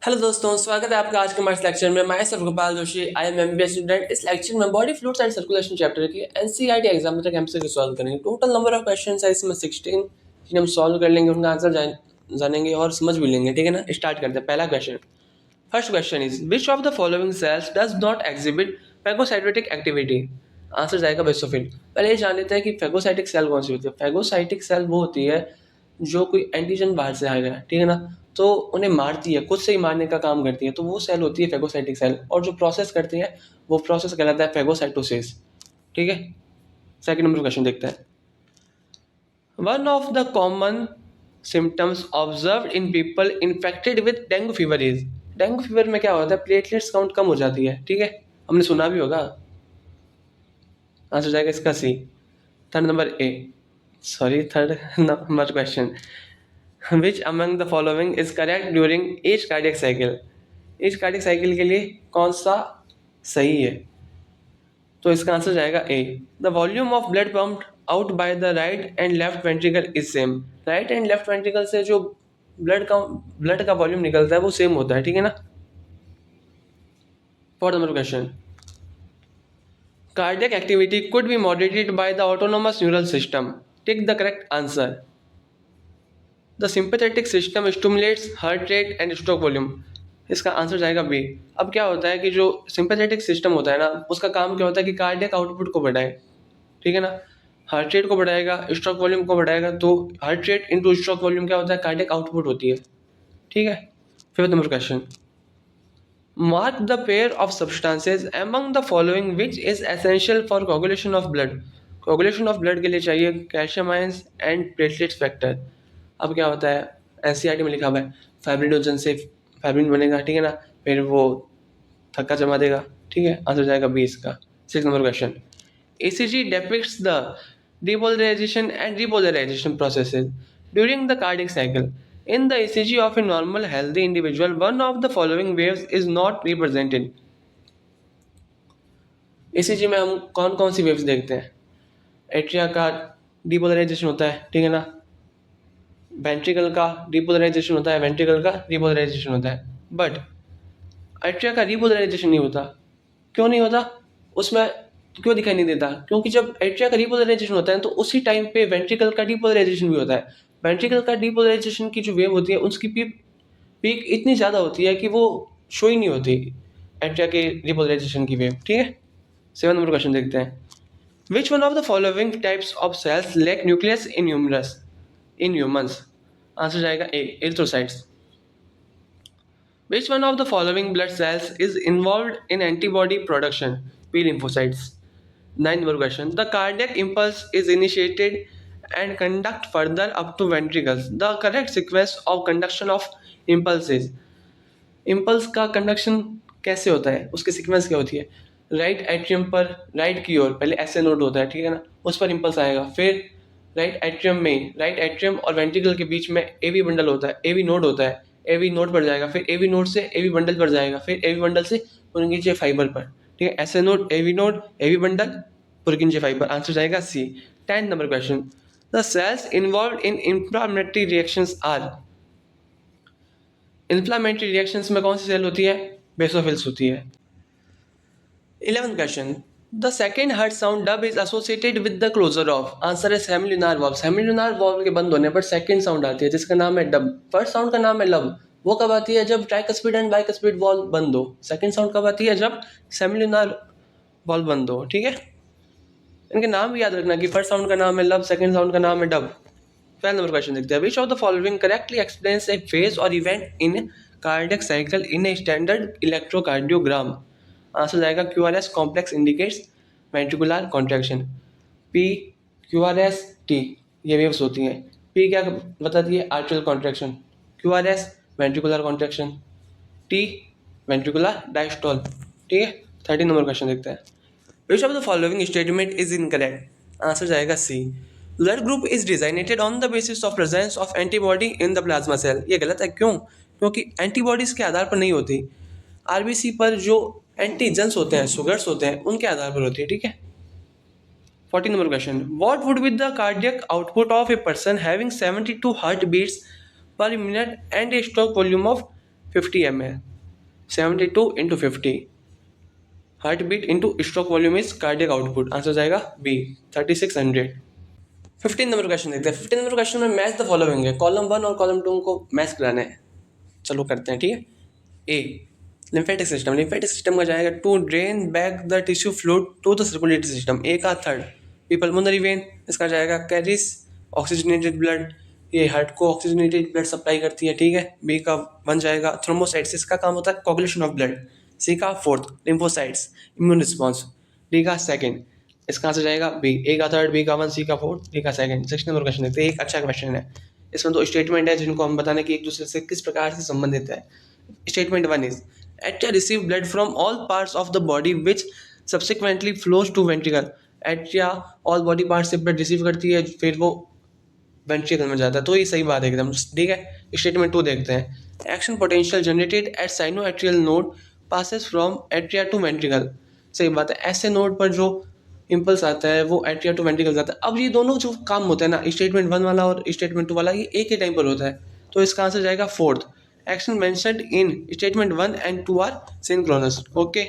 Hello दोस्तों, स्वागत है आपका आज के हमारे लेक्चर में। मैं sir Gopal Joshi, I am MBBS student. इस लेक्चर में body fluids and circulation chapter की एनसीईआरटी एग्जाम तक एमसीक्यू सॉल्व करेंगे। टोटल नंबर ऑफ क्वेश्चंस है इसमें 16, जिन्हें हम सॉल्व कर लेंगे, उनका आंसर जानेंगे और समझ भी लेंगे। ठीक है ना, स्टार्ट करते हैं। पहला question, first question is which of the following cells does not exhibit phagocytotic activity. Answer जाएगा बेसोफिल। पहले ये जान लेते हैं कि फेगोसाइटिक सेल कौन सी होती है। फेगोसाइटिक सेल वो होती है जो कोई एंटीजन बाहर से आएगा, ठीक है ना, तो उन्हें मारती है, खुद से ही मारने का काम करती है, तो वो सेल होती है फेगोसाइटिक सेल। और जो प्रोसेस करती है वो प्रोसेस कहलाता है फेगोसाइटोसिस। ठीक है, सेकंड नंबर क्वेश्चन देखते हैं। One of the common symptoms observed in people infected with dengue fever is. Dengue fever में क्या होता है, प्लेटलेट्स काउंट कम हो जाती है। ठीक है, हमने सुना भी होगा। आंसर जाएगा इसका C. Third number A, sorry, third number question, which among the following is correct during each cardiac cycle. Each cardiac cycle के लिए कौन सा सही है, तो इसका आंसर जाएगा A. The volume of blood pumped out by the right and left ventricle is same. Right and left ventricle से जो ब्लड का वॉल्यूम निकलता है वो सेम होता है। ठीक है ना। Fourth number question, cardiac activity could be moderated by the autonomous neural system. Tick the correct answer. The sympathetic system stimulates heart rate and stroke volume. इसका आंसर जाएगा बी। अब क्या होता है कि जो सिंपैथेटिक सिस्टम होता है ना, उसका काम क्या होता है कि कार्डियक आउटपुट को बढ़ाए। ठीक है ना, हार्ट रेट को बढ़ाएगा, स्ट्रोक वॉल्यूम को बढ़ाएगा, तो heart rate into stroke volume क्या होता है, कार्डियक आउटपुट होती है। ठीक है। Fifth number question, mark the pair of substances among the following which is essential for coagulation of blood. Coagulation of blood के लिए चाहिए calcium ions and platelets factor. अब क्या होता है, एनसीईआरटी में लिखा हुआ है फाइब्रिनोजन से फाइब्रिन बनेगा। ठीक है ना, फिर वो थक्का जमा देगा। ठीक है, आंसर जाएगा बी इसका। Six number question, ECG depicts the depolarization and repolarization processes during the cardiac cycle. In the ECG of a normal healthy individual, one of the following waves is not represented. ECG में हम कौन कौन सी waves देखते हैं। Atria का depolarisation होता है, ठीक है ना, वेंट्रिकल का डिपोलराइजेशन होता है, वेंट्रिकल का रिपोलराइजेशन होता है। बट एट्रिया का रिपोलराइजेशन नहीं होता। क्यों नहीं होता, उसमें क्यों दिखाई नहीं देता, क्योंकि जब एट्रिया का रिपोलराइजेशन होता है तो उसी टाइम पे वेंट्रिकल का डिपोलराइजेशन भी होता है। वेंट्रिकल का डिपोलराइजेशन की जो वेव होती है उसकी पीक इतनी ज़्यादा होती है कि वो शो ही नहीं होती एट्रिया के रिपोलराइजेशन की वेव। ठीक है। सेवन नंबर क्वेश्चन देखते हैं, which one of the following types of cells lack nucleus in humans. Answer जाएगा A, erythrocytes. Which one of the following blood cells is involved in antibody production? B lymphocytes. Ninth number question. The cardiac impulse is initiated and conduct further up to ventricles. The correct sequence of conduction of impulses. Impulse का conduction कैसे होता है, उसकी sequence क्या होती है। Right atrium पर, right की ओर पहले एस नोड होता है, ठीक है ना, उस पर इम्पल्स आएगा। फिर राइट एट्रियम में, राइट एट्रियम और वेंट्रिकल के बीच में एवी बंडल होता है, एवी नोड होता है, एवी नोड पर जाएगा, फिर एवी नोड से एवी बंडल पर जाएगा, फिर एवी बंडल से पुरकिंजे फाइबर पर। ठीक है, S node, AV bundle, Purkinje fibre. Answer जाएगा C. 10th number question, the cells involved in inflammatory reactions are. Inflammatory reactions में कौन सी सेल होती है, बेसोफिल्स होती है। 11th question, the second heart sound dub is associated with the closure of. Answer है semilunar valve. Semilunar valve के बंद होने पर सेकेंड साउंड आती है जिसका नाम है डब। फर्स्ट साउंड का नाम है लब। वो कब आती है, जब ट्राइकस्पिड एंड बाइकस्पिड वॉल्व बंद हो। सेकेंड साउंड कब आती है, जब सेमिलुनार वॉल्व बंद हो। ठीक है, इनके नाम भी याद रखना कि फर्स्ट साउंड का नाम है लब, सेकेंड साउंड का नाम है डब। 12 नंबर क्वेश्चन देखते हैं, which of the following correctly explains a phase और event in cardiac cycle in a standard electrocardiogram. Answer जाएगा QRS, complex indicates ventricular contraction. P, QRS, T ये वेव्स होती हैं। P क्या बताती है, atrial contraction. QRS ventricular contraction. T ventricular diastole. ठीक है। 13 नंबर क्वेश्चन देखते हैं, which of the following statement is incorrect. Answer जाएगा C, blood group is designated on the basis of presence of antibody in the plasma cell. ये गलत है। क्यों, क्योंकि एंटीबॉडीज के आधार पर नहीं होती, आरबीसी पर जो एंटीजन्स होते हैं, सुगर्स होते हैं, उनके आधार पर होती है। ठीक है। 14 number question, what would be the cardiac output of a person having 72 heart beats per minute and a stroke volume of 50 ml, 72 into 50, heart beat into stroke volume is cardiac output, answer जाएगा B 3600। 15 number question देखते हैं। 15 number question में match the following है, column 1 और column 2 को match कराना है। चलो करते हैं, ठीक है। A lymphatic system, lymphatic system का जाएगा to drain back the tissue fluid to the circulatory system, A का थर्ड। बी पल्मोनरी वेन, इसका जाएगा कैरीज ऑक्सीजनेटेड ब्लड, ये हार्ट को ऑक्सीजनेटेड ब्लड सप्लाई करती है, ठीक है। बी का वन जाएगा थ्रोम्बोसाइट्स, इसका काम होता है कोगुलेशन ऑफ ब्लड। सी का fourth lymphocytes, immune response. D का सेकंड, इसका आंसर जाएगा बी, ए का थर्ड, बी का वन, सी का फोर्थ, डी का सेकंड। 16 नंबर क्वेश्चन देखते हैं, एक अच्छा क्वेश्चन है। इसमें दो स्टेटमेंट है जिनको हम बताने की एक दूसरे से किस प्रकार से संबंधित है। Statement 1 is Atria receive blood from all parts of the body which subsequently flows to ventricle. Atria all body parts से blood receive करती है, फिर वो वेंट्रिकल में जाता है, तो ये सही बात है एकदम, ठीक है। स्टेटमेंट 2 देखते हैं। Action potential generated at sinoatrial node passes from atria to ventricle, सही बात है। ऐसे नोड पर जो इम्पल्स आता है वो एट्रिया टू वेंट्रिकल जाता है। अब ये दोनों जो काम होता है ना, स्टेटमेंट 1 वाला और स्टेटमेंट 2 वाला, ये एक ही टाइम पर होता है, तो इसका आंसर जाएगा fourth. Action mentioned in statement 1 and 2 are synchronous. Okay.